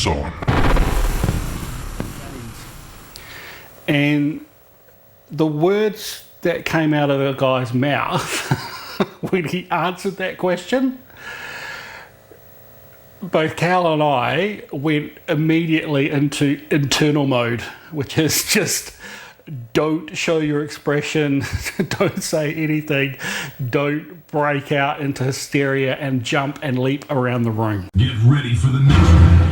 chase on. And the words that came out of the guy's mouth when he answered that question, both Cal and I went immediately into internal mode, which is just don't show your expression, don't say anything, don't break out into hysteria and jump and leap around the room. Get ready for the next round.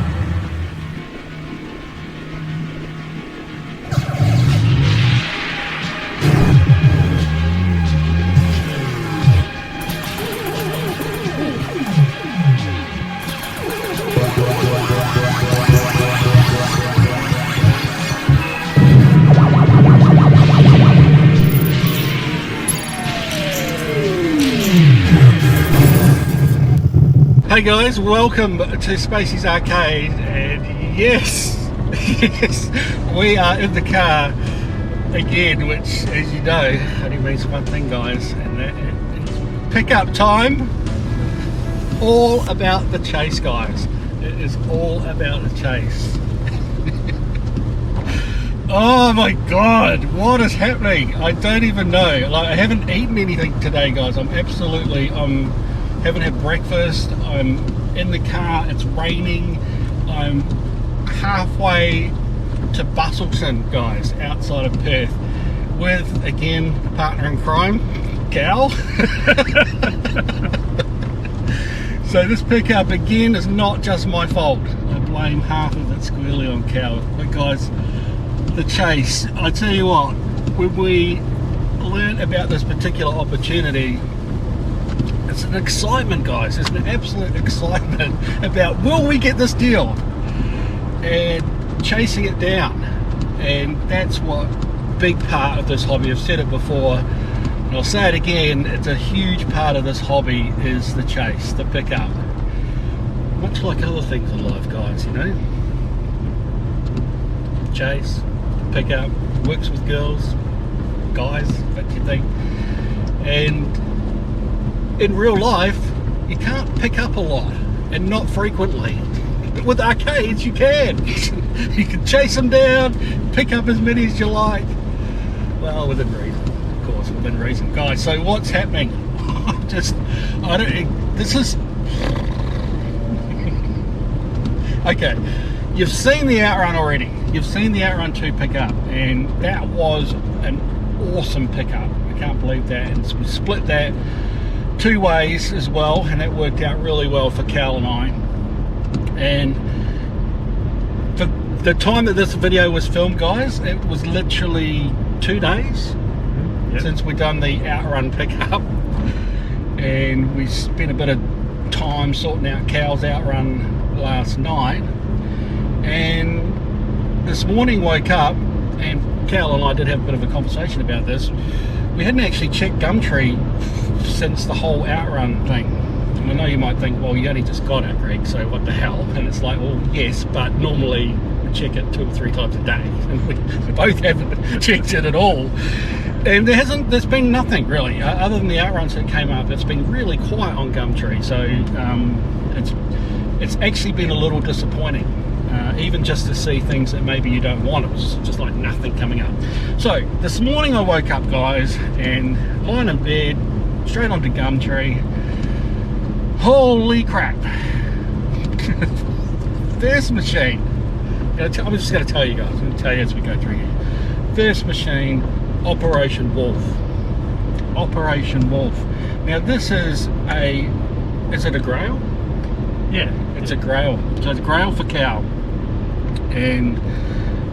Hey guys, welcome to Spacies Arcade, and yes, we are in the car again, which, as you know, only means one thing, guys, and that is pickup time. All about the chase, guys. It is all about the chase. Oh my god, what is happening? I don't even know. Like, I haven't eaten anything today, guys. Haven't had breakfast. I'm in the car, it's raining. I'm halfway to Busselton, guys, outside of Perth, with, again, partner in crime, Cal. So this pickup, again, is not just my fault. I blame half of it squarely on Cal. But guys, the chase, I tell you what, when we learned about this particular opportunity, it's an excitement, guys. It's an absolute excitement about, will we get this deal? And chasing it down. And that's what big part of this hobby. I've said it before, and I'll say it again, it's a huge part of this hobby is the chase, the pickup. Much like other things in life, guys, you know. Chase, pickup, works with girls, guys, what do you think? And in real life, you can't pick up a lot, and not frequently. But with arcades, you can. You can chase them down, pick up as many as you like. Well, within reason, of course, within reason. Guys, so what's happening? This is... Okay, you've seen the Outrun already. You've seen the Outrun 2 pickup, and that was an awesome pickup. I can't believe that. And we split that 2 ways as well, and it worked out really well for Cal and I. And for the time that this video was filmed, guys, it was literally 2 days since we'd done the Outrun pickup, and we spent a bit of time sorting out Cal's Outrun last night. And this morning woke up, and Cal and I did have a bit of a conversation about this. We hadn't actually checked Gumtree since the whole Outrun thing. And I know you might think, well, you only just got it, Greg, so what the hell? And it's like, well, yes, but normally we check it 2 or 3 times a day, and we both haven't checked it at all. And there's been nothing really, other than the Outruns that came up. It's been really quiet on Gumtree, so it's actually been a little disappointing. Even just to see things that maybe you don't want. It was just like nothing coming up. So this morning I woke up, guys, and lying in bed, straight onto Gumtree. Holy crap. First machine. I'm just going to tell you guys. I'm going to tell you as we go through here. First machine, Operation Wolf. Operation Wolf. Now this is it a grail? Yeah. It's a grail. So it's a grail for Cal. And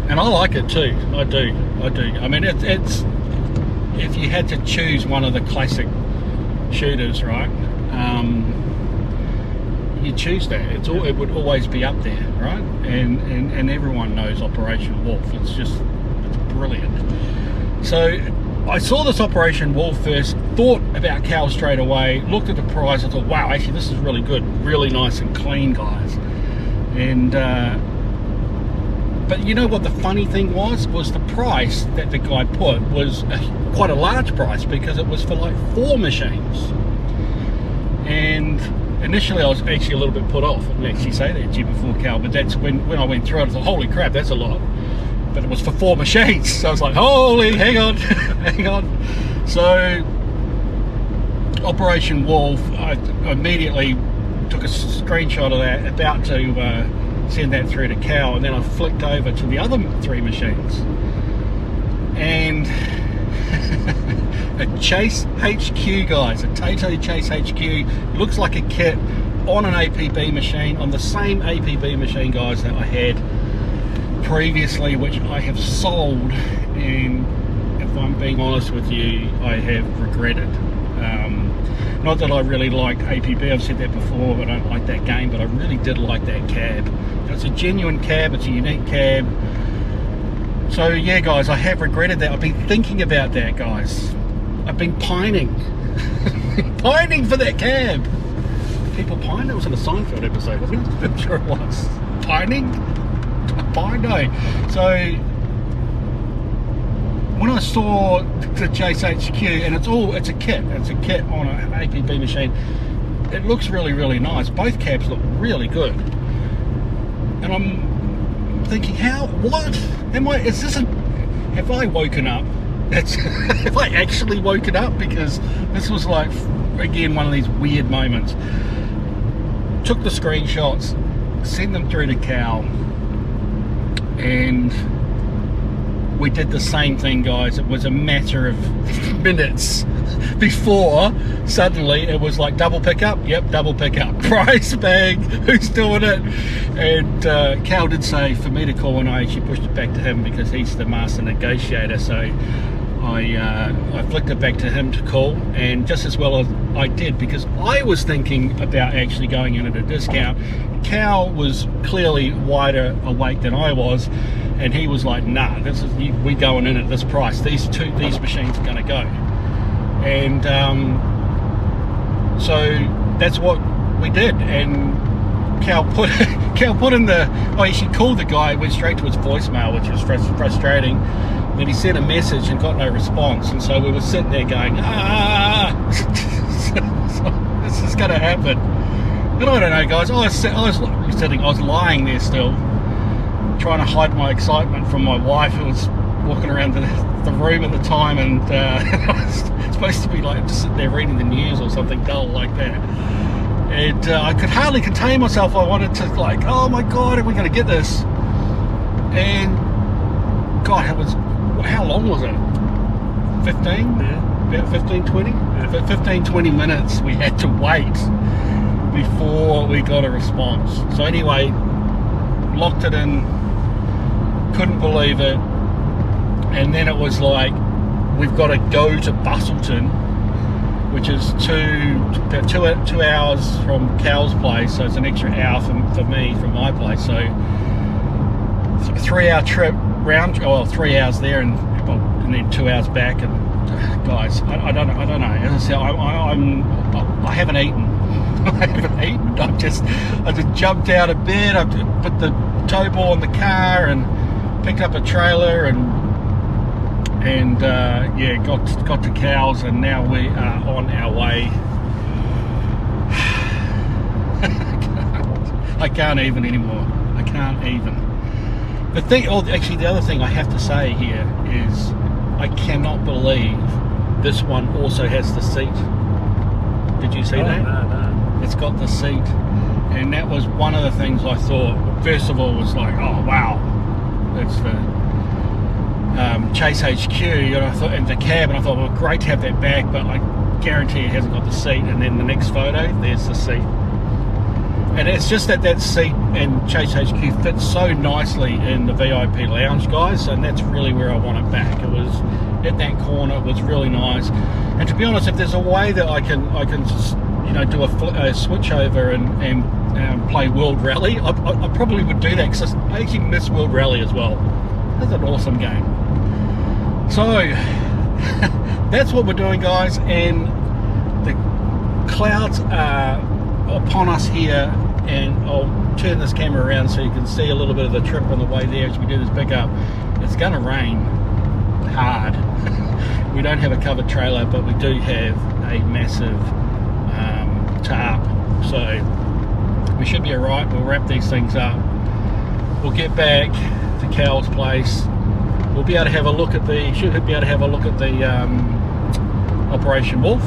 I like it too. I do. I mean, it's if you had to choose one of the classic shooters, right? You choose that. It would always be up there, right? And everyone knows Operation Wolf. It's brilliant. So I saw this Operation Wolf first, thought about Cal straight away, looked at the price, I thought, wow, actually this is really good, really nice and clean, guys. And but you know what the funny thing was the price that the guy put was quite a large price, because it was for like 4 machines. And initially I was actually a little bit put off. I didn't actually say that to you before, Cal, but that's when I went through it, I was like, holy crap, that's a lot. But it was for 4 machines, so I was like, holy, hang on, hang on. So, Operation Wolf, I immediately took a screenshot of that, about to send that through to Cal, and then I flicked over to the other 3 machines. And a Chase H.Q, guys, a Tato Chase H.Q. Looks like a kit on an Apb machine, on the same Apb machine, guys, that I had previously, which I have sold, and if I'm being honest with you, I have regretted. Not that I really like Apb, I've said that before, but I don't like that game, but I really did like that cab. It's a genuine cab, it's a unique cab. So yeah, guys, I have regretted that. I've been thinking about that, guys. I've been pining. Pining for that cab. People pine? That was in a Seinfeld episode, wasn't it? I'm sure it was. Pining? Pine? No. So when I saw the Chase HQ, and it's a kit on an Apb machine, it looks really, really nice. Both cabs look really good. And I'm thinking, have I woken up? Have I actually woken up? Because this was like, again, one of these weird moments. Took the screenshots, sent them through to Cal, and we did the same thing, guys. It was a matter of minutes before suddenly it was like double pickup. Yep, double pickup. Price bag. Who's doing it? And Cal did say for me to call, and I actually pushed it back to him because he's the master negotiator. So I flicked it back to him to call, and just as well as I did, because I was thinking about actually going in at a discount. Cal was clearly wider awake than I was, and he was like, nah, we going in at this price. These machines are going to go. And so that's what we did. And Cal put in she called the guy, went straight to his voicemail, which was frustrating. Then he sent a message and got no response, and so we were sitting there going, so this is going to happen. And I don't know, guys, I was lying there still, trying to hide my excitement from my wife, who was walking around the room at the time, and I was supposed to be like just sitting there reading the news or something dull like that. And I could hardly contain myself. I wanted to, like, oh my god, are we going to get this? And god, it was, how long was it? 15? Yeah. About 15, 20? Yeah. 15, 20 minutes we had to wait before we got a response. So anyway, locked it in, couldn't believe it, and then it was like, we've got to go to Bustleton, which is about two hours from Cal's place, so it's an extra hour for me from my place. So 3 hour trip round, 3 hours there and then 2 hours back. And guys, I don't know. As I said, I haven't eaten. I haven't eaten. I just jumped out of bed. I put the tow ball in the car and picked up a trailer and yeah, got to Cal's, and now we are on our way. I can't even anymore. I can't even. The other thing I have to say here is I cannot believe this one also has the seat. Did you see that? No. It's got the seat, and that was one of the things I thought. First of all, was like, oh wow, that's the Chase HQ, and I thought, and the cab, and I thought, well, great to have that back, but I guarantee it hasn't got the seat. And then the next photo, there's the seat, and it's just that seat and Chase HQ fits so nicely in the VIP lounge, guys, and that's really where I want it back. It was in that corner, it was really nice. And to be honest, if there's a way that I can just, do a switch over and play World Rally, I probably would do that, because I actually miss World Rally as well. That's an awesome game. So that's what we're doing, guys, and the clouds are upon us here, and I'll turn this camera around so you can see a little bit of the trip on the way there as we do this pickup. It's going to rain hard. We don't have a covered trailer, but we do have a massive tarp So we should be alright. We'll wrap these things up. We'll get back to Cal's place. We'll be able to have a look at the, should be able to have a look at the Operation Wolf.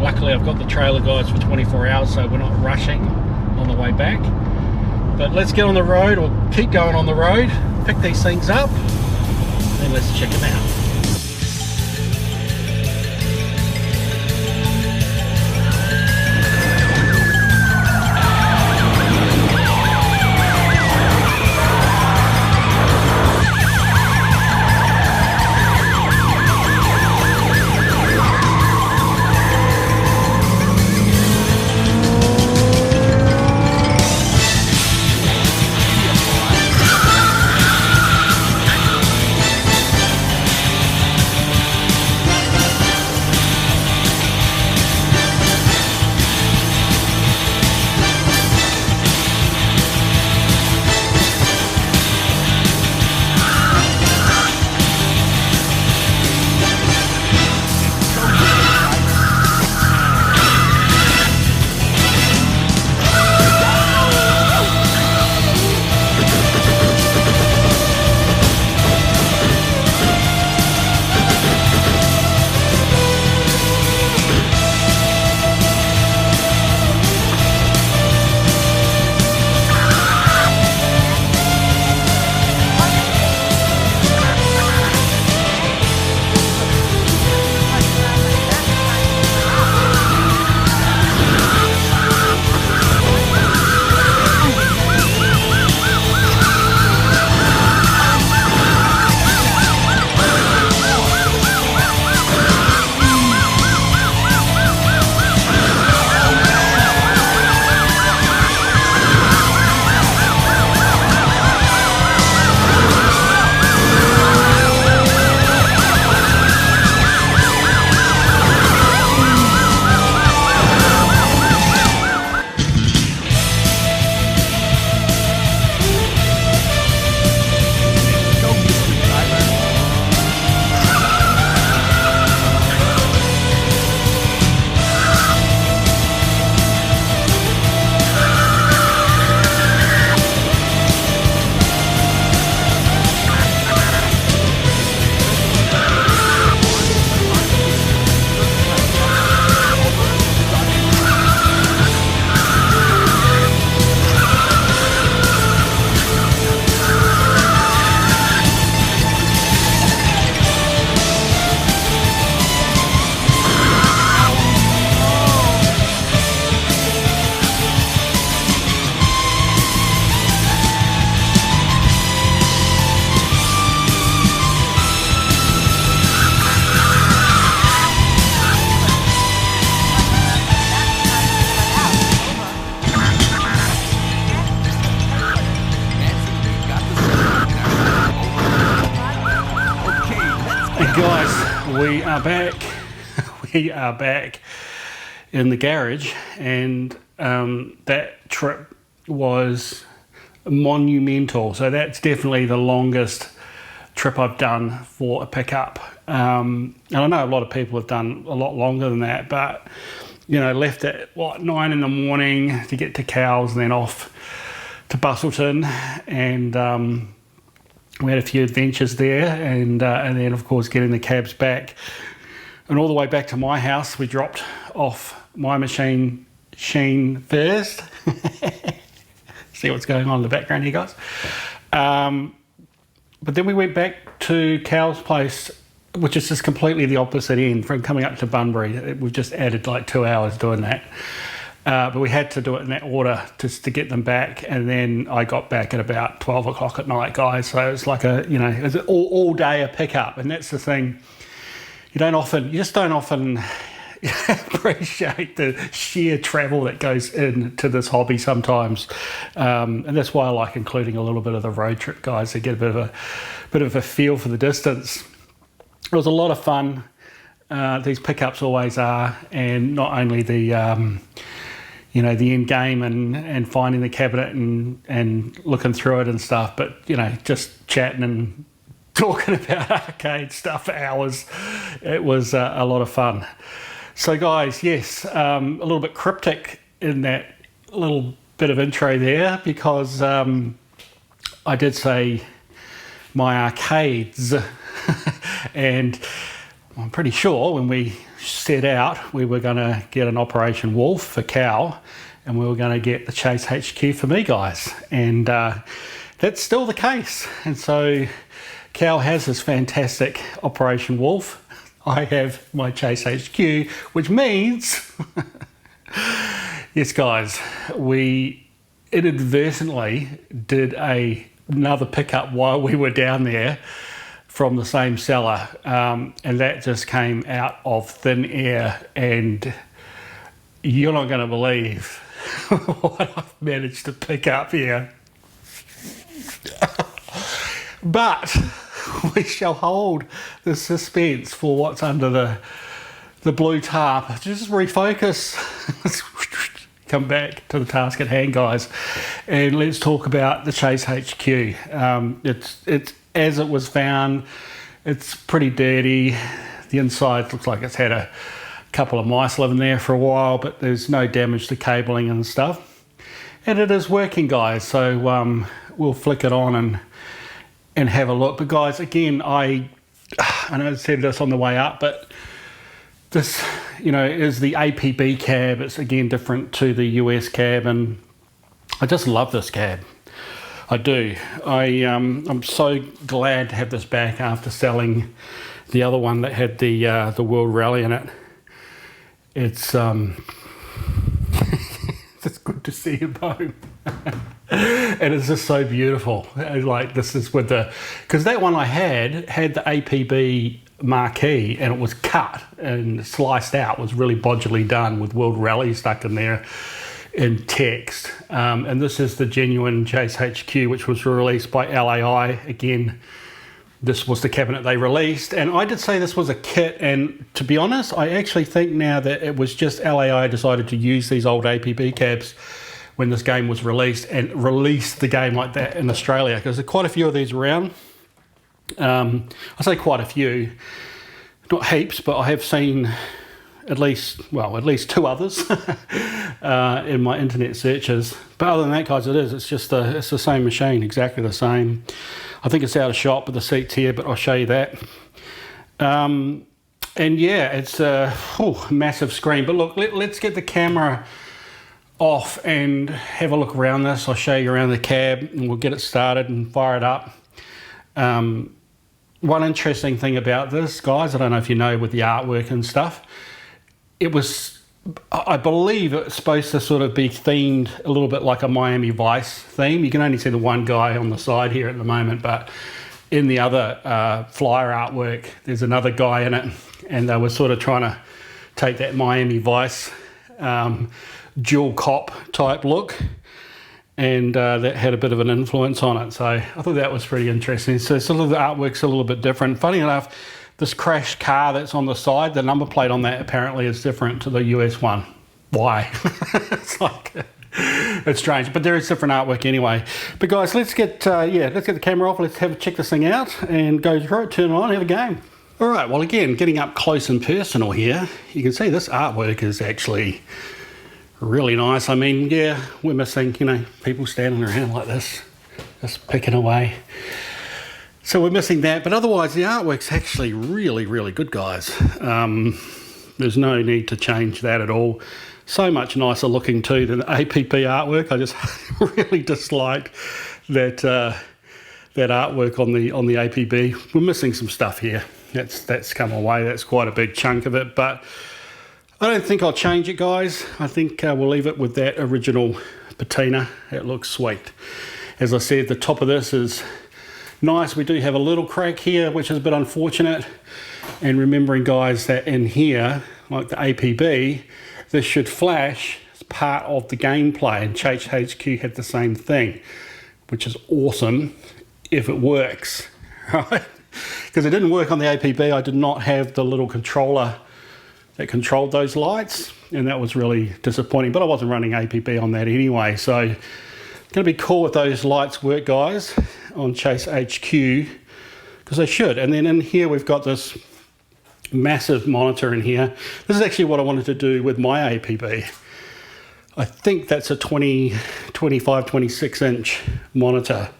Luckily I've got the trailer guides for 24 hours, so we're not rushing on the way back. But let's get on the road, or keep going on the road, pick these things up, and let's check them out. Guys, we are back. We are back in the garage, and that trip was monumental. So that's definitely the longest trip I've done for a pickup. And I know a lot of people have done a lot longer than that, but you know, left at 9 in the morning to get to Cowes, and then off to Bustleton, and we had a few adventures there, and then of course getting the cabs back, and all the way back to my house. We dropped off my machine Sheen first. See what's going on in the background here, guys. But then we went back to Cal's place, which is just completely the opposite end from coming up to Bunbury. We've just added like 2 hours doing that. But we had to do it in that order just to get them back, and then I got back at about 12 o'clock at night, guys. So it's like it's all day a pickup, and that's the thing. You just don't often appreciate the sheer travel that goes into this hobby sometimes, and that's why I like including a little bit of the road trip, guys, to get a bit of a feel for the distance. It was a lot of fun. These pickups always are, and not only the the end game and finding the cabinet and looking through it and stuff, but just chatting and talking about arcade stuff for hours. It was a lot of fun. So guys, yes, a little bit cryptic in that little bit of intro there, because I did say my arcades and I'm pretty sure when we set out we were going to get an Operation Wolf for Cal, and we were going to get the Chase HQ for me, guys, and that's still the case. And so Cal has this fantastic Operation Wolf. I have my Chase HQ, which means yes guys, we inadvertently did another pickup while we were down there from the same seller, and that just came out of thin air, and you're not going to believe what I've managed to pick up here. But we shall hold the suspense for what's under the blue tarp. Just refocus. Come back to the task at hand, guys, and let's talk about the Chase HQ. It's as it was found. It's pretty dirty. The inside looks like it's had a couple of mice living there for a while, but there's no damage to cabling and stuff. And it is working, guys, so we'll flick it on and have a look. But guys, again, I know I said this on the way up, but this, you know, is the Apb Cab. It's again different to the US cab, and I just love this cab. I do. I'm so glad to have this back after selling the other one that had the World Rally in it. It's it's good to see him home. And it's just so beautiful. Like, this is with because that one I had the Apb marquee, and it was cut and sliced out. It was really bodgily done with World Rally stuck in there in text. And this is the genuine Chase HQ, which was released by LAI. Again, this was the cabinet they released, and I did say this was a kit, and to be honest, I actually think now that it was just LAI decided to use these old Apb cabs when this game was released, and released the game like that in Australia, because there are quite a few of these around. I say quite a few, not heaps, but I have seen at least two others in my internet searches. But other than that, guys, it's the same machine, exactly the same. I think it's out of shot with the seats here, but I'll show you that. And yeah, it's a massive screen. But look, let's get the camera off and have a look around this. I'll show you around the cab, and we'll get it started and fire it up. One interesting thing about this, guys, I don't know if you know, with the artwork and stuff, I believe it's supposed to sort of be themed a little bit like a Miami Vice theme. You can only see the one guy on the side here at the moment, but in the other flyer artwork, there's another guy in it, and they were sort of trying to take that Miami Vice dual cop type look, and that had a bit of an influence on it. So I thought that was pretty interesting. So sort of the artwork's a little bit different. Funny enough, this crashed car that's on the side, the number plate on that apparently is different to the US one. Why? It's strange, but there is different artwork anyway. But guys, let's get the camera off. Let's check this thing out and go through it, turn it on, have a game. All right, well, again, getting up close and personal here, you can see this artwork is actually really nice. I mean, yeah, we're missing, people standing around like this, just picking away. So we're missing that, but otherwise the artwork's actually really, really good, guys. There's no need to change that at all. So much nicer looking too than the Apb artwork. I just really disliked that artwork on the Apb. We're missing some stuff here. That's come away. That's quite a big chunk of it, but I don't think I'll change it, guys. I think we'll leave it with that original patina. It looks sweet. As I said, the top of this is nice. We do have a little crack here, which is a bit unfortunate. And remembering, guys, that in here, like the Apb, this should flash as part of the gameplay. And Chase HQ had the same thing, which is awesome if it works, right? Because it didn't work on the Apb. I did not have the little controller that controlled those lights, and that was really disappointing. But I wasn't running Apb on that anyway, so it's going to be cool if those lights work, guys, on Chase HQ, because they should. And then in here we've got this massive monitor in here. This is actually what I wanted to do with my APB. I think that's a 25, 26 inch monitor,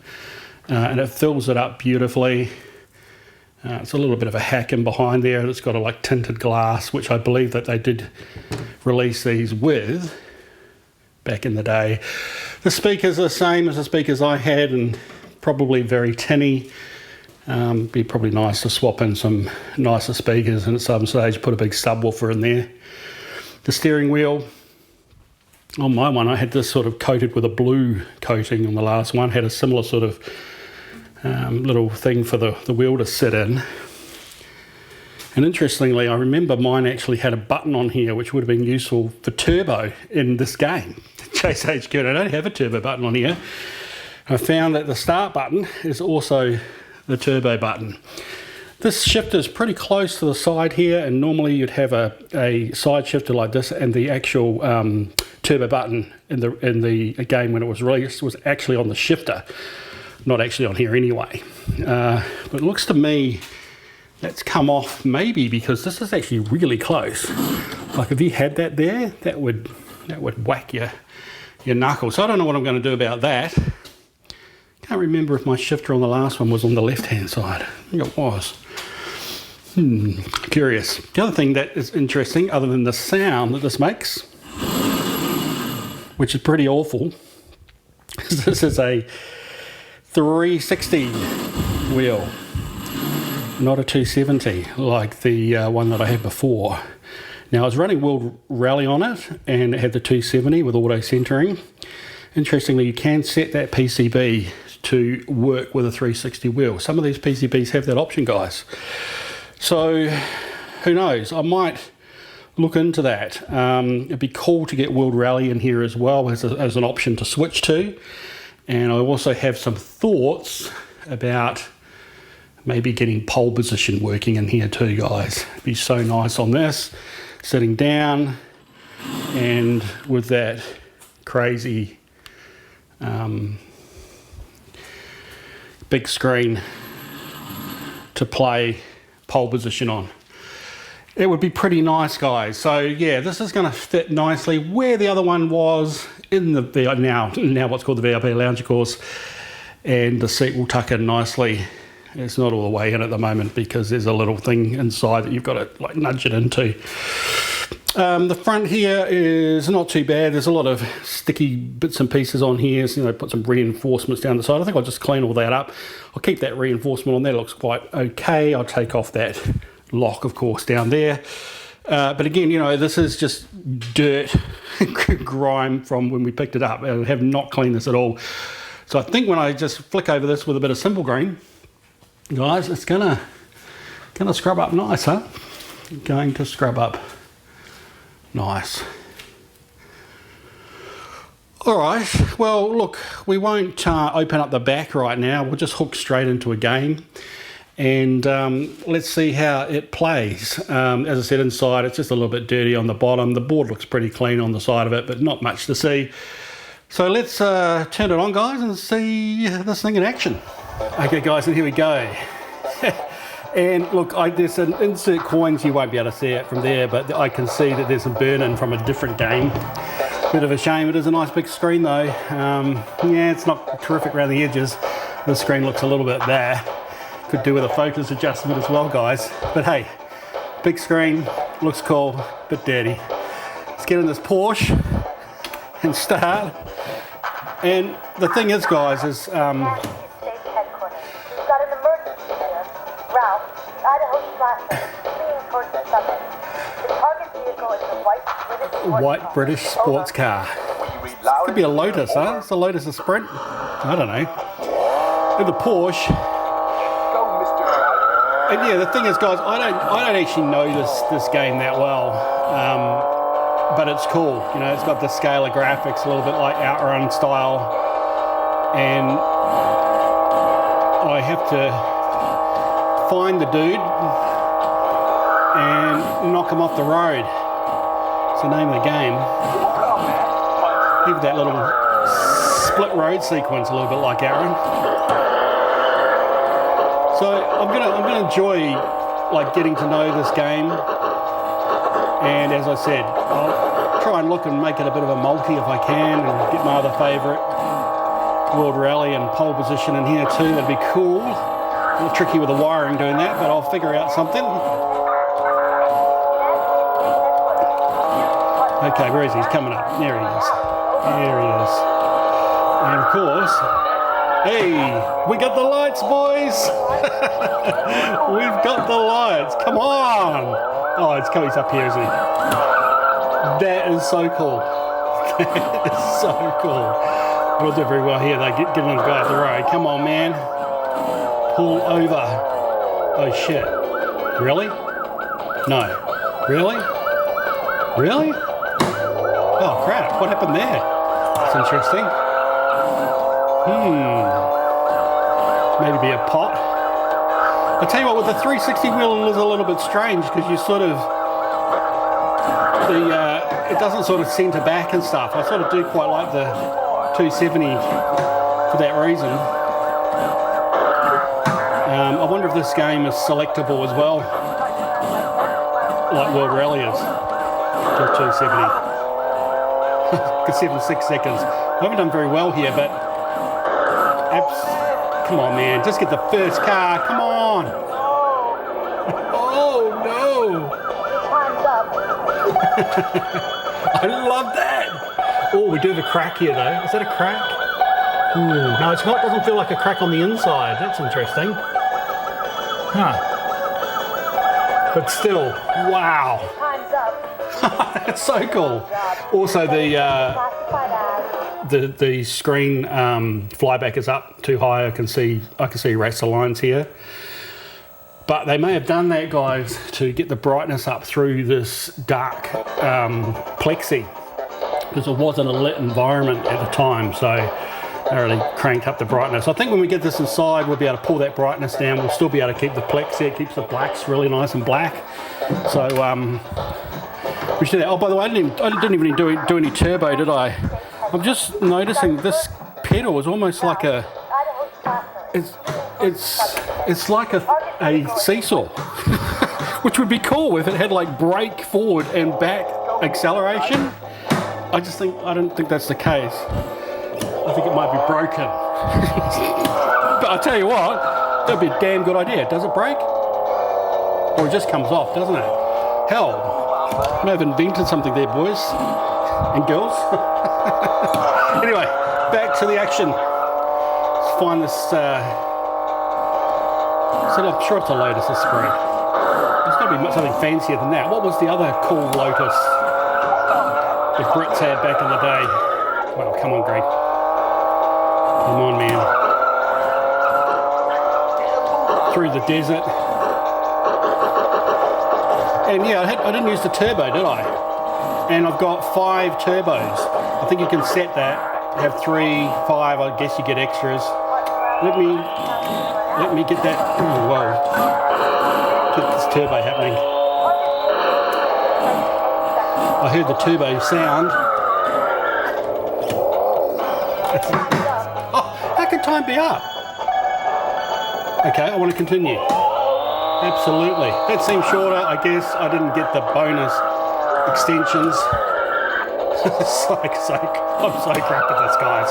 and it fills it up beautifully. It's a little bit of a hack in behind there. It's got a like tinted glass, which I believe that they did release these with back in the day. The speakers are the same as the speakers I had, and probably very tinny. Be probably nice to swap in some nicer speakers, and at some stage put a big subwoofer in there. The steering wheel, on my one I had this sort of coated with a blue coating. On the last one had a similar sort of little thing for the wheel to sit in. And interestingly, I remember mine actually had a button on here which would have been useful for turbo in this game, Chase H.Q. I don't have a turbo button on here. I found that the start button is also the turbo button. This shifter is pretty close to the side here, and normally you'd have a side shifter like this, and the actual turbo button in the game when it was released was actually on the shifter, not actually on here anyway. But it looks to me that's come off, maybe because this is actually really close. Like if you had that there, that would whack your knuckles. So I don't know what I'm going to do about that. Can't remember if my shifter on the last one was on the left hand side. I think it was. Curious. The other thing that is interesting, other than the sound that this makes, which is pretty awful, is this is a 360 wheel, not a 270 like the one that I had before. Now I was running World Rally on it, and it had the 270 with auto centering. Interestingly, you can set that PCB to work with a 360 wheel. Some of these PCBs have that option, guys. So who knows? I might look into that. It'd be cool to get World Rally in here as well as an option to switch to. And I also have some thoughts about maybe getting pole position working in here too, guys. It'd be so nice on this, sitting down, and with that crazy big screen to play pole position on. It would be pretty nice, guys. So yeah, this is going to fit nicely where the other one was in the now what's called the VIP lounge, of course, and the seat will tuck in nicely. It's not all the way in at the moment because there's a little thing inside that you've got to like nudge it into. The front here is not too bad. There's a lot of sticky bits and pieces on here, so, put some reinforcements down the side. I think I'll just clean all that up. I'll keep that reinforcement on there. It looks quite okay. I'll take off that lock, of course, down there. But again, this is just dirt, grime from when we picked it up. I have not cleaned this at all. So I think when I just flick over this with a bit of simple green, guys, it's gonna scrub up nice, huh? Going to scrub up nice. All right, well, look, we won't open up the back right now. We'll just hook straight into a game, and let's see how it plays. As I said, inside it's just a little bit dirty on the bottom. The board looks pretty clean on the side of it, but not much to see. So let's turn it on, guys, and see this thing in action. Okay, guys, and here we go. And look, there's an insert coins. You won't be able to see it from there, but I can see that there's some burn-in from a different game. Bit of a shame. It is a nice big screen though. Yeah, it's not terrific around the edges. The screen looks a little bit there. Could do with a focus adjustment as well, guys. But hey, big screen, looks cool, bit dirty. Let's get in this Porsche and start. And the thing is, guys, is white British sports car. Could be a Lotus, huh? It's a Lotus, a Sprint. I don't know. And the Porsche. And yeah, the thing is, guys, I don't actually know this game that well, but it's cool. It's got the scale of graphics, a little bit like Outrun style, and I have to find the dude and knock him off the road. It's the name of the game. Give that little split road sequence a little bit like Aaron. So I'm gonna enjoy like getting to know this game. And as I said, I'll try and look and make it a bit of a multi if I can, and get my other favourite World Rally and pole position in here too. That'd be cool. A little tricky with the wiring doing that, but I'll figure out something. Okay, where is he? He's coming up. There he is. There he is. And of course, hey, we got the lights, boys. We've got the lights. Come on. Oh, it's coming up here, isn't he? That is so cool. That is so cool. We'll do very well here. They get on the guy up the road. Come on, man. Pull over. Oh, shit. Really? No. Really? Really? Oh, crap. What happened there? That's interesting. Maybe be a pot. I tell you what, with the 360 wheel, it is a little bit strange because you sort of, it doesn't sort of centre back and stuff. I sort of do quite like the 270 for that reason. I wonder if this game is selectable as well, like World Rally is, to 270. Because 76 seconds. I haven't done very well here, but come on, man, just get the first car, come on. Oh, no. I love that. Oh, we do have a crack here, though. Is that a crack? Ooh, no, it's not. It doesn't feel like a crack on the inside. That's interesting. Huh. But still, wow. That's so cool. Also, the screen flyback is up too high. I can see raster lines here. But they may have done that, guys, to get the brightness up through this dark plexi, because it wasn't a lit environment at the time, so they really cranked up the brightness. I think when we get this inside, we'll be able to pull that brightness down. We'll still be able to keep the plexi. It keeps the blacks really nice and black. So we should do that. Oh, by the way, I didn't even do any turbo, did I? I'm just noticing this pedal is almost like a. It's like a seesaw, which would be cool if it had like brake forward and back acceleration. I don't think that's the case. I think it might be broken. But I tell you what, that'd be a damn good idea. Does it break? Or it just comes off, doesn't it? Hell, I may have invented something there, boys and girls. Anyway, back to the action. Let's find this. So I'm sure it's a Lotus, this spray. There's got to be something fancier than that. What was the other cool Lotus the Brits had back in the day? Well, come on, Greg. Come on, man. Through the desert. And yeah, I didn't use the turbo, did I? And I've got 5 turbos. I think you can set that. Have 3, 5, I guess you get extras. Let me get that. Oh, whoa. Get this turbo happening. I heard the turbo sound. Oh, how can time be up? Okay, I want to continue. Absolutely. That seems shorter, I guess. I didn't get the bonus extensions. I'm so crap at this, guys.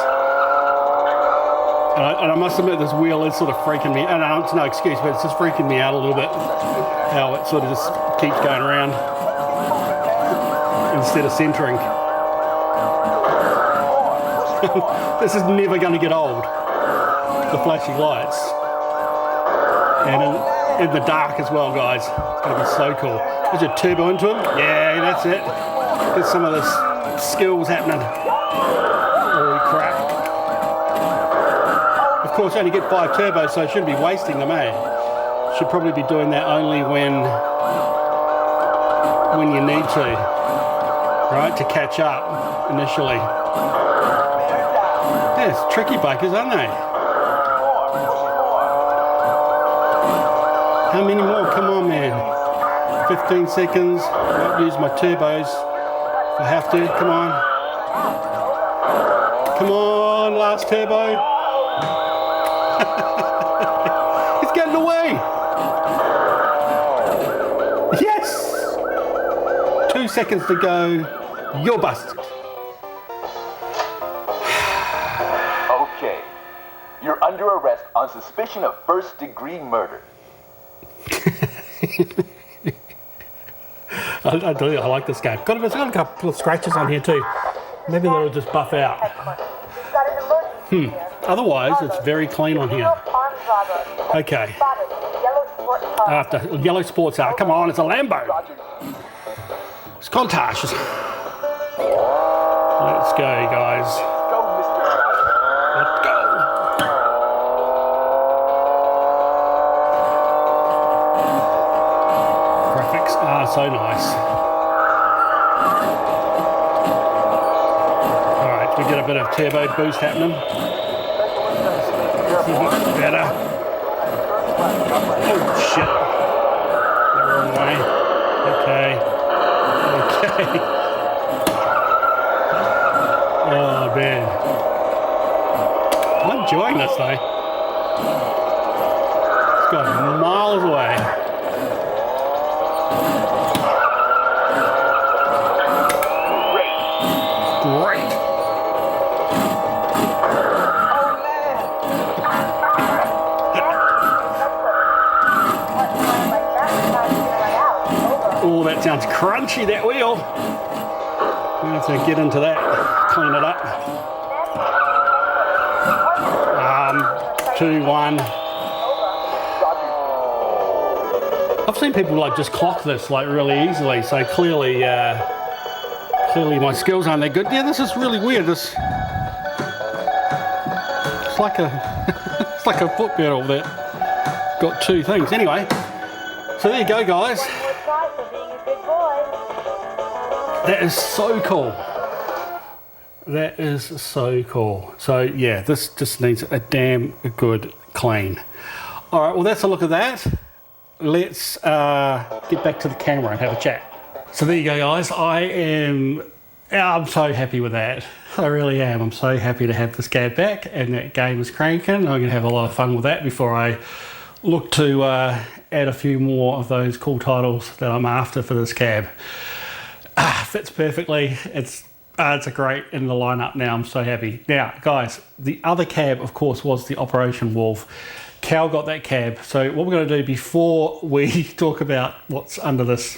And I must admit, this wheel is sort of freaking me. And it's no excuse, but it's just freaking me out a little bit. How it sort of just keeps going around instead of centering. This is never going to get old. The flashing lights. And in the dark as well, guys. It's going to be so cool. There's a turbo into him. Yeah, that's it. Get some of this skills happening. Holy crap. Of course, I only get 5 turbos, so I shouldn't be wasting them, eh? Should probably be doing that only when you need to, right? To catch up initially. Yeah, it's tricky bikers, aren't they? How many more? Come on, man. 15 seconds. I'll use my turbos if I have to. Come on. Come on, last turbo. He's getting away. Yes! 2 seconds to go. You're busted. Okay. You're under arrest on suspicion of first-degree murder. I do. I like this game. It's got a couple of scratches on here too. Maybe they'll just buff out. Otherwise, it's very clean on here. Okay. After yellow sports car. Come on, it's a Lambo. It's Countach. Let's go, guys. Let's go. Graphics are so nice. Alright, we get a bit of turbo boost happening. Better. Oh shit. The wrong way. Okay. Oh man. I'm enjoying this though. It's going miles away. Great. Oh, that sounds crunchy, that wheel. We have to get into that, clean it up. 2, 1. I've seen people like just clock this like really easily, so clearly my skills aren't that good. Yeah, this is really weird. It's like a it's like a foot pedal that got 2 things. Anyway, so there you go, guys. That is so cool. That is so cool. So yeah, this just needs a damn good clean. All right, well that's a look at that. Let's get back to the camera and have a chat. So there you go, guys. I'm so happy with that. I really am. I'm so happy to have this cab back and that game is cranking. I'm gonna have a lot of fun with that before I look to add a few more of those cool titles that I'm after for this cab. Fits perfectly. It's a great in the lineup now. I'm so happy. Now, guys, the other cab, of course, was the Operation Wolf. Cal got that cab. So what we're going to do before we talk about what's under this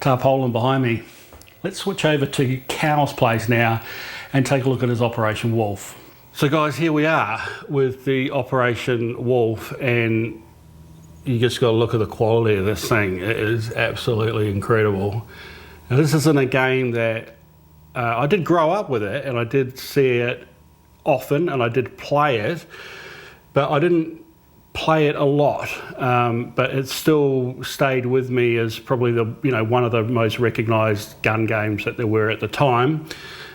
tarpaulin behind me, let's switch over to Cal's place now and take a look at his Operation Wolf. So guys, here we are with the Operation Wolf, and you just got to look at the quality of this thing. It is absolutely incredible. Now, this isn't a game that I did grow up with it, and I did see it often, and I did play it, but I didn't play it a lot. But it still stayed with me as probably one of the most recognised gun games that there were at the time,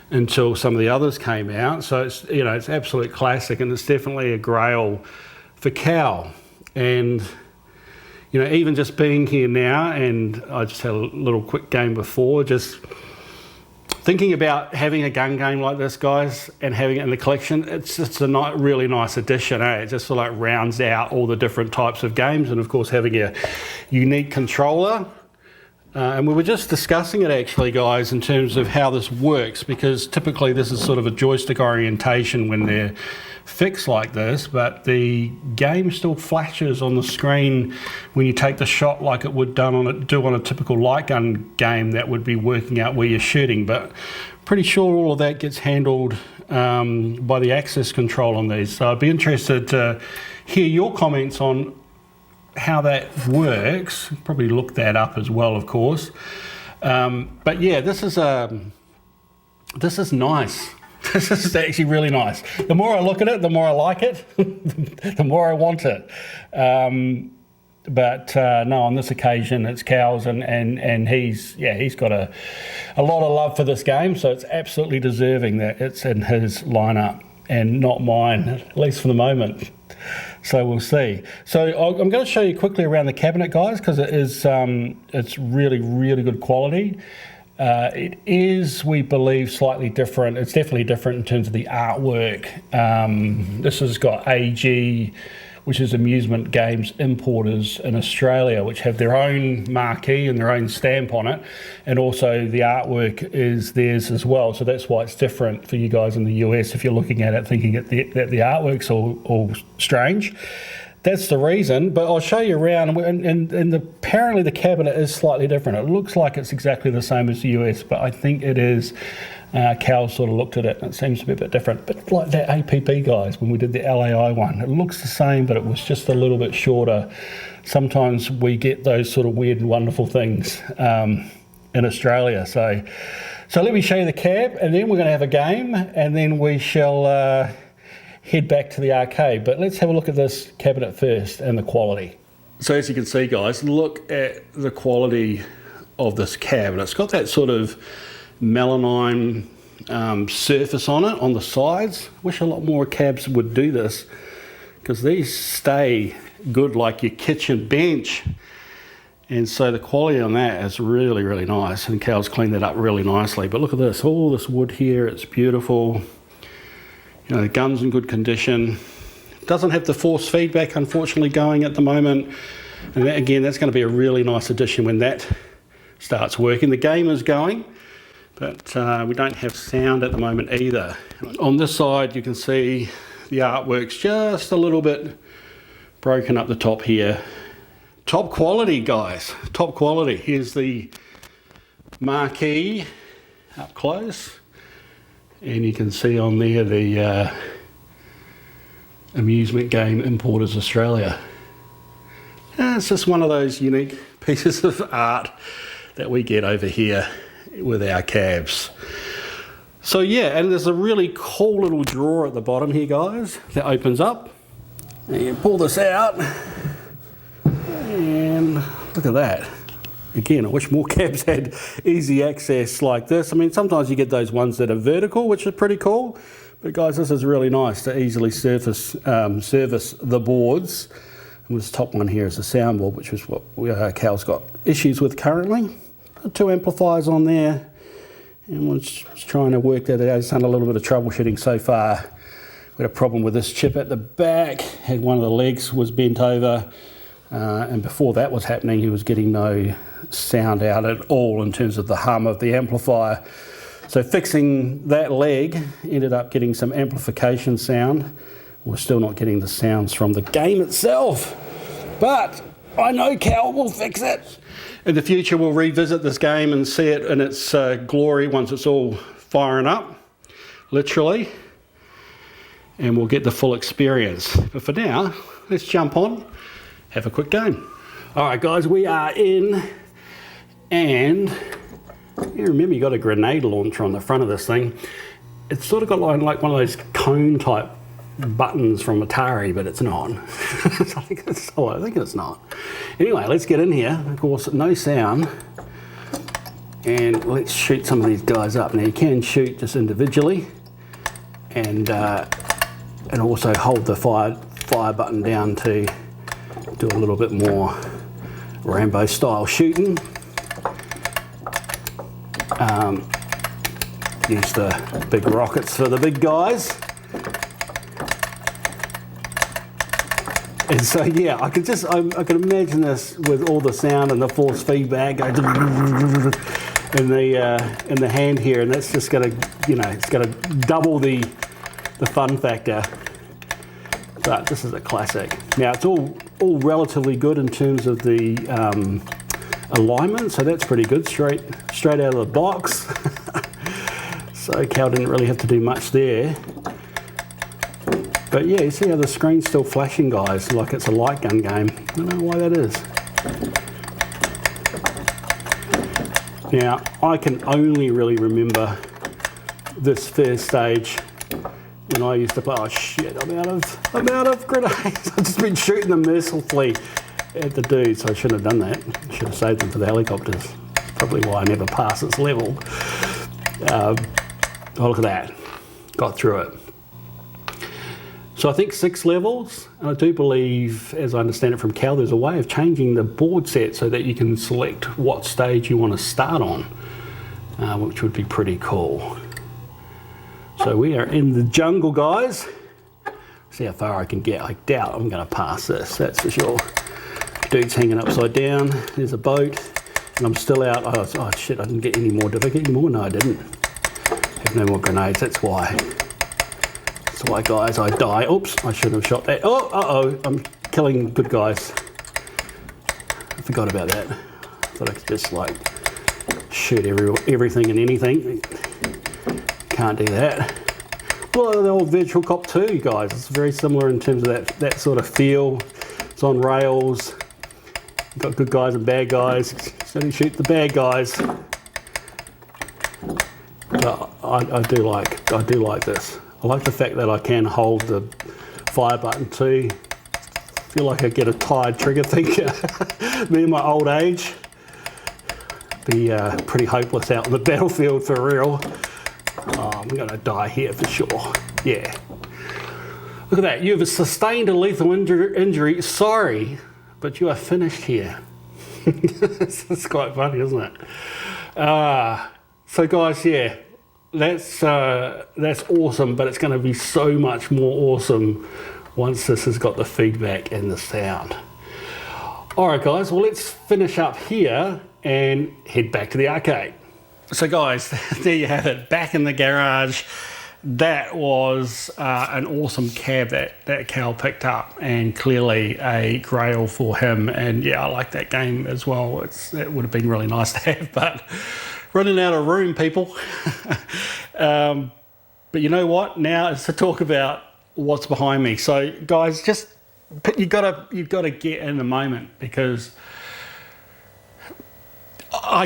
until some of the others came out. So it's it's absolute classic, and it's definitely a grail for Cal. And even just being here now, and I just had a little quick game before, just thinking about having a gun game like this, guys, and having it in the collection, it's just a really nice addition, eh? It just sort of like rounds out all the different types of games, and of course having a unique controller. And we were just discussing it actually, guys, in terms of how this works, because typically this is sort of a joystick orientation when they're fixed like this, but the game still flashes on the screen when you take the shot like it would do on a typical light gun game that would be working out where you're shooting. But pretty sure all of that gets handled by the access control on these. So I'd be interested to hear your comments on how that works. Probably look that up as well, of course. But yeah, this is nice. This is actually really nice. The more I look at it, the more I like it, the more I want it. But no, on this occasion it's Cal's, and he's got a lot of love for this game, so it's absolutely deserving that it's in his lineup and not mine, at least for the moment. So we'll see. So I'm going to show you quickly around the cabinet, guys, because it's really, really good quality. It is, we believe, slightly different. It's definitely different in terms of the artwork. This has got AG which is amusement games importers in Australia, which have their own marquee and their own stamp on it, and also the artwork is theirs as well. So that's why it's different for you guys in the US if you're looking at it thinking that the artwork's all strange. That's the reason, but I'll show you around, and apparently the cabinet is slightly different. It looks like it's exactly the same as the US, but I think it is. Cal sort of looked at it and it seems to be a bit different. But like that Apb guys, when we did the LAI one, it looks the same, but it was just a little bit shorter. Sometimes we get those sort of weird and wonderful things in Australia. So let me show you the cab, and then we're going to have a game, and then we shall head back to the arcade. But let's have a look at this cabinet first and the quality. So as you can see, guys, look at the quality of this cab. It's got that sort of melamine surface on it on the sides. Wish a lot more cabs would do this, because these stay good like your kitchen bench. And so the quality on that is really, really nice, and Cal's cleaned that up really nicely. But look at this, all this wood here, it's beautiful. You know, the gun's in good condition. Doesn't have the force feedback, unfortunately, going at the moment. And that, again, that's going to be a really nice addition when that starts working. The game is going, but we don't have sound at the moment either. On this side, you can see the artwork's just a little bit broken up the top here. Top quality, guys, top quality. Here's the marquee up close. And you can see on there the Amusement Game Importers Australia. It's just one of those unique pieces of art that we get over here with our cabs. So yeah, and there's a really cool little drawer at the bottom here, guys, that opens up. And you pull this out, and look at that. Again, I wish more cabs had easy access like this. I mean, sometimes you get those ones that are vertical, which is pretty cool. But guys, this is really nice to easily service the boards. And this top one here is the soundboard, which is what Cal's got issues with currently. Got 2 amplifiers on there, and we're just trying to work that out. He's done a little bit of troubleshooting so far. We had a problem with this chip at the back. Had one of the legs was bent over. And before that was happening, he was getting no sound out at all in terms of the hum of the amplifier. So fixing that leg ended up getting some amplification sound. We're still not getting the sounds from the game itself, but I know Cal will fix it. In the future, we'll revisit this game and see it in its glory once it's all firing up, literally, and we'll get the full experience. But for now, let's jump on, have a quick game. All right, guys, we are in, and you remember you got a grenade launcher on the front of this thing. It's sort of got like one of those cone type buttons from Atari, but it's not. I think it's not. Anyway, let's get in here. Of course, no sound, and let's shoot some of these guys up. Now you can shoot just individually, and also hold the fire button down to do a little bit more Rambo style shooting. Use the big rockets for the big guys. And so yeah, I can imagine this with all the sound and the force feedback in the hand here, and that's just gonna, it's gonna double the fun factor. But this is a classic. Now it's all relatively good in terms of the alignment, so that's pretty good, straight out of the box. So Cal didn't really have to do much there. But yeah, you see how the screen's still flashing, guys, like it's a light gun game. I don't know why that is. Now, I can only really remember this first stage when I used to play. Oh shit, I'm out of grenades. I've just been shooting them mercilessly at the dude, so I shouldn't have done that. I should have saved them for the helicopters. That's probably why I never passed this level. Oh, look at that. Got through it. So I think 6 levels, and I do believe, as I understand it from Cal, there's a way of changing the board set so that you can select what stage you want to start on, which would be pretty cool. So we are in the jungle, guys. See how far I can get. I doubt I'm going to pass this, that's for sure. Dude's hanging upside down. There's a boat. And I'm still out. Oh shit, I didn't get any more. Did I get any more? No, I didn't. Have no more grenades, that's why. That's why, guys, I die. Oops, I shouldn't have shot that. Oh, uh-oh, I'm killing good guys. I forgot about that. I thought I could just, like, shoot everything and anything. Can't do that. Well, the old Virtual Cop 2, guys. It's very similar in terms of that sort of feel. It's on rails. Got good guys and bad guys. So you shoot the bad guys. But I do like this. I like the fact that I can hold the fire button too. I feel like I get a tired trigger thinker. Me in my old age. Be pretty hopeless out on the battlefield for real. Oh, I'm gonna die here for sure. Yeah. Look at that. You've sustained a lethal injury. Sorry, but you are finished here. It's quite funny, isn't it? So guys, yeah, that's awesome, but it's going to be so much more awesome once this has got the feedback and the sound. All right, guys, well, let's finish up here and head back to the arcade. So guys, there you have it, back in the garage. That was an awesome cab that Cal picked up, and clearly a grail for him. And yeah, I like that game as well. It would have been really nice to have, but running out of room, people. But you know what? Now it's to talk about what's behind me. So guys, just you've got to get in the moment, because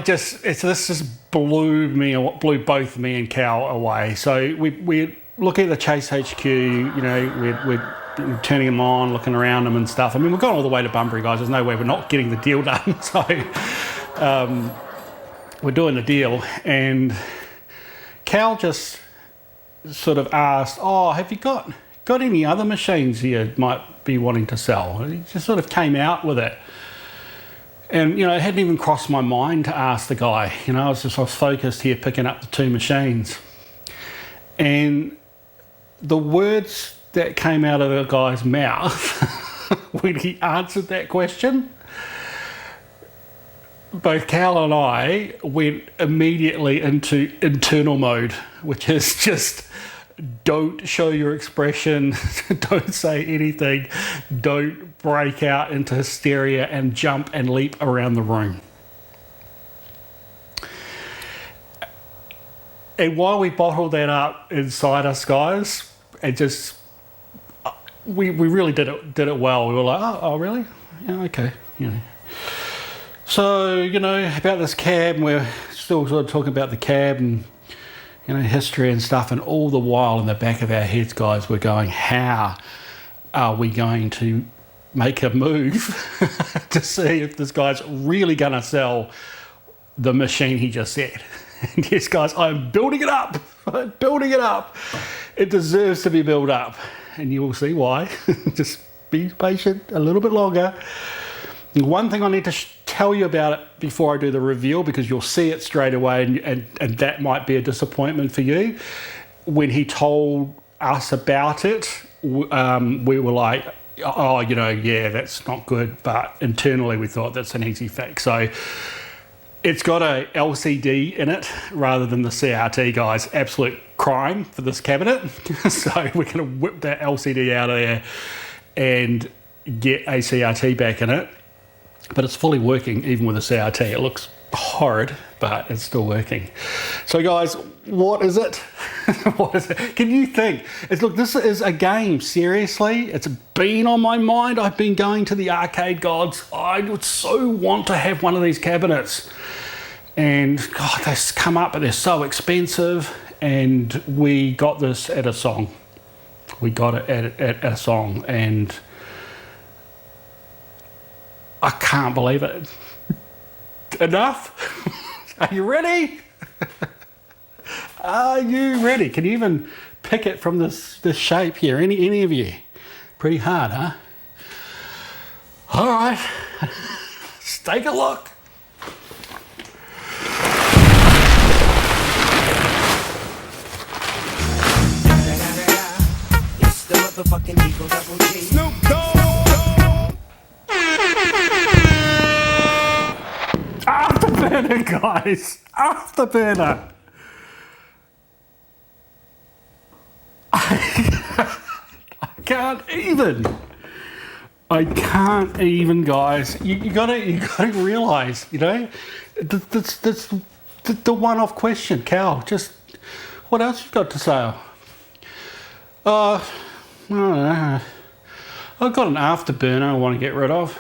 this just blew both me and Cal away. So we look at the Chase H.Q, you know, we're turning them on, looking around them and stuff. I mean, we've gone all the way to Bunbury, guys. There's no way we're not getting the deal done. So we're doing the deal, and Cal just sort of asked, oh, have you got any other machines you might be wanting to sell? And he just sort of came out with it. And, you know, it hadn't even crossed my mind to ask the guy. You know, I was focused here picking up the two machines. And the words that came out of the guy's mouth when he answered that question, both Cal and I went immediately into internal mode, which is just don't show your expression, don't say anything, don't break out into hysteria and jump and leap around the room. And while we bottled that up inside us, guys, and just we really did it well. We were like, oh really? Yeah, okay. You know. So, you know, about this cab, and we're still sort of talking about the cab and, you know, history and stuff, and all the while in the back of our heads, guys, we're going, how are we going to make a move to see if this guy's really going to sell the machine he just said? And yes, guys, I'm building it up. I'm building it up. It deserves to be built up, and you will see why. Just be patient a little bit longer. One thing I need to tell you about it before I do the reveal, because you'll see it straight away, and that might be a disappointment for you. When he told us about it, we were like, oh, you know, yeah, that's not good. But internally we thought that's an easy fix. So it's got a LCD in it rather than the CRT, guys. Absolute crime for this cabinet. So we're going to whip that LCD out of there and get a CRT back in it. But it's fully working even with a CRT. It looks horrid, but it's still working. So guys, what is it? What is it? Can you think? Look, this is a game, seriously. It's been on my mind. I've been going to the arcade gods. I would so want to have one of these cabinets. And God, they come up, but they're so expensive. And we got this at a song. We got it at a song, and I can't believe it. Enough? Are you ready? Are you ready? Can you even pick it from this shape here? Any of you? Pretty hard, huh? All right. Let's take a look. fucking Eagle Double G. Snoop Dogg. Afterburner, guys. Afterburner. I can't even, guys. You gotta realize, you know, that's the one-off question, Cal. Just what else you got to say? I don't know. I've got an afterburner I want to get rid of.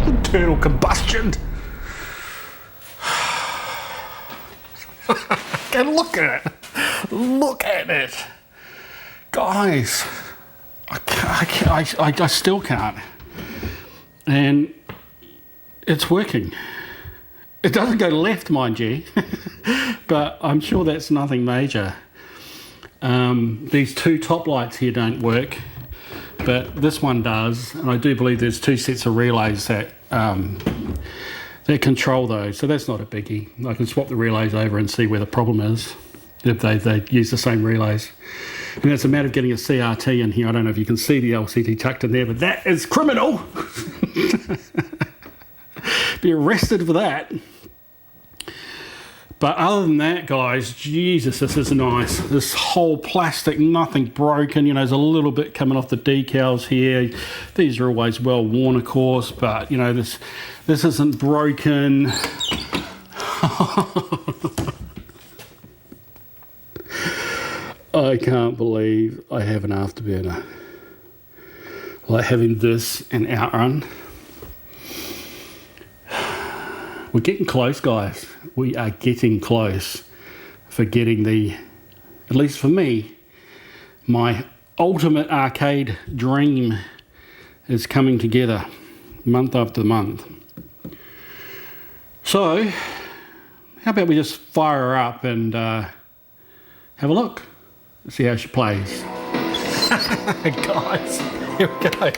Internal combustion. And look at it. Look at it. Guys, I still can't. And it's working. It doesn't go left, mind you, but I'm sure that's nothing major. These two top lights here don't work, but this one does, and I do believe there's two sets of relays that control those, so that's not a biggie. I can swap the relays over and see where the problem is if they use the same relays. And it's a matter of getting a CRT in here. I don't know if you can see the LCD tucked in there, but that is criminal. Be arrested for that. But other than that, guys, Jesus, this is nice. This whole plastic, nothing broken. You know, there's a little bit coming off the decals here. These are always well worn, of course, but you know, this isn't broken. I can't believe I have an afterburner. Like having this and Outrun. We're getting close, guys. We are getting close for getting at least for me, my ultimate arcade dream is coming together month after month. So, how about we just fire her up and have a look, see how she plays. Guys, here we go.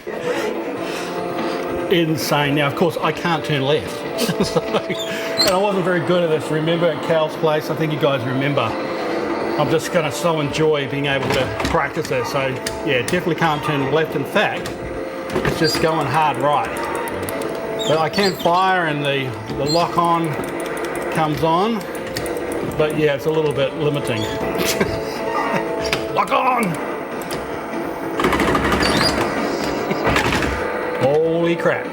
Insane. Now, of course, I can't turn left. So, and I wasn't very good at this. Remember at Cal's place? I think you guys remember. I'm just going to so enjoy being able to practice it. So, yeah, definitely can't turn left. In fact, it's just going hard right. But I can fire and the lock on comes on. But yeah, it's a little bit limiting. Lock on! Holy crap.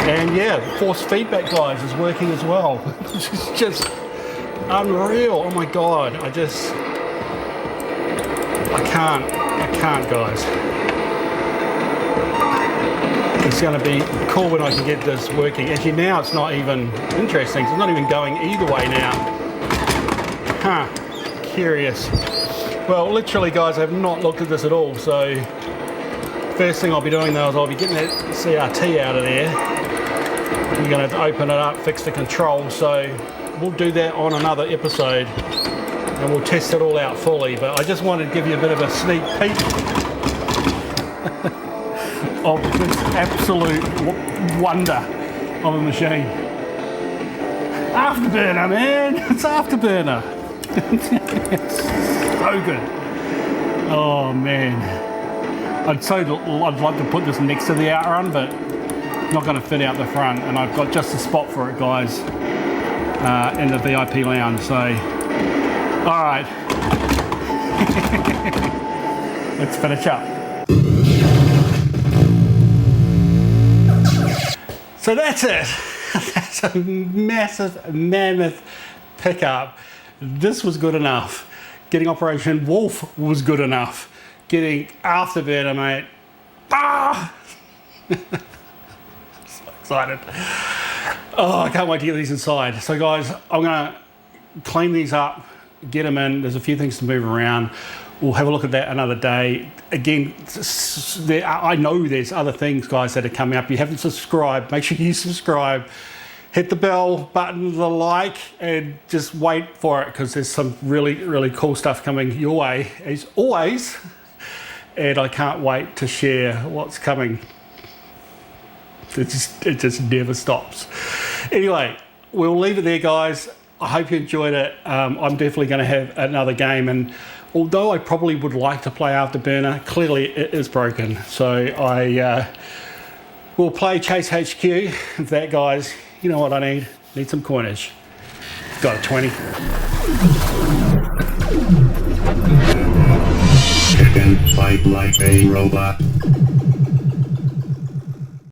And yeah, force feedback, guys, is working as well. It's just unreal. Oh my God, I can't, guys. It's gonna be cool when I can get this working. Actually now it's not even interesting. It's not even going either way now. Huh, curious. Well, literally, guys, I have not looked at this at all. So first thing I'll be doing though is I'll be getting that CRT out of there. You're going to open it up, fix the controls, so we'll do that on another episode and we'll test it all out fully, but I just wanted to give you a bit of a sneak peek of this absolute wonder of a machine. Afterburner, man! It's Afterburner! It's so good. Oh man. I'd love to put this next to the Outrun, but not going to fit out the front, and I've got just a spot for it, guys, in the VIP lounge. So, all right, let's finish up. So that's it. That's a massive, mammoth pickup. This was good enough. Getting Operation Wolf was good enough. Getting Afterburner, mate. Ah! Excited. Oh, I can't wait to get these inside. So guys, I'm gonna clean these up, get them in. There's a few things to move around. We'll have a look at that another day. Again, I know there's other things, guys, that are coming up. If you haven't subscribed, make sure you subscribe. Hit the bell button, the like, and just wait for it, because there's some really, really cool stuff coming your way, as always. And I can't wait to share what's coming. It just never stops. Anyway, we'll leave it there, guys. I hope you enjoyed it. I'm definitely going to have another game, and although I probably would like to play After Burner, clearly it is broken. So I will play Chase HQ. That, guys, you know what I need? Need some coinage. Got a 20. Chicken fight like a robot.